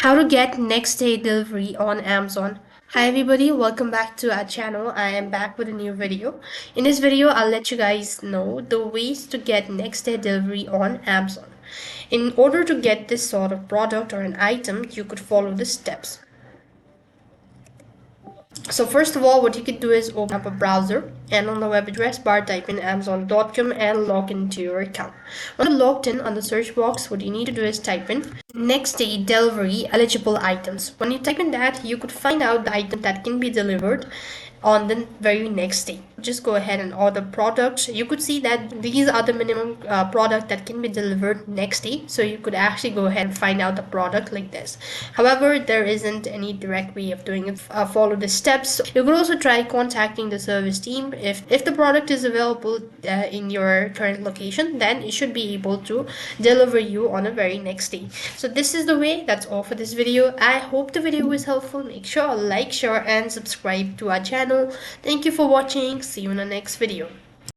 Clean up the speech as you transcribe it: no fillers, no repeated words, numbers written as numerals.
How to get next day delivery on Amazon. Hi everybody, welcome back to our channel. I am back with a new video. In this video, I'll let you guys know the ways to get next day delivery on Amazon. In order to get this sort of product or an item, you could follow the steps. So first of all, what you could do is open up a browser and on the web address bar type in amazon.com and log into your account. Once you're logged in, on the search box, what you need to do is type in next day delivery eligible items. When you type in that, you could find out the item that can be delivered on the very next day. Just go ahead and order products. You could see that these are the minimum product that can be delivered next day, so you could actually go ahead and find out the product like this. However, there isn't any direct way of doing it. Follow the steps. You could also try contacting the service team. If the product is available in your current location, then it should be able to deliver you on a very next day. So this is the way. That's all for this video. I hope the video was helpful. Make sure to like, share and subscribe to our channel. Thank you for watching. See you in the next video.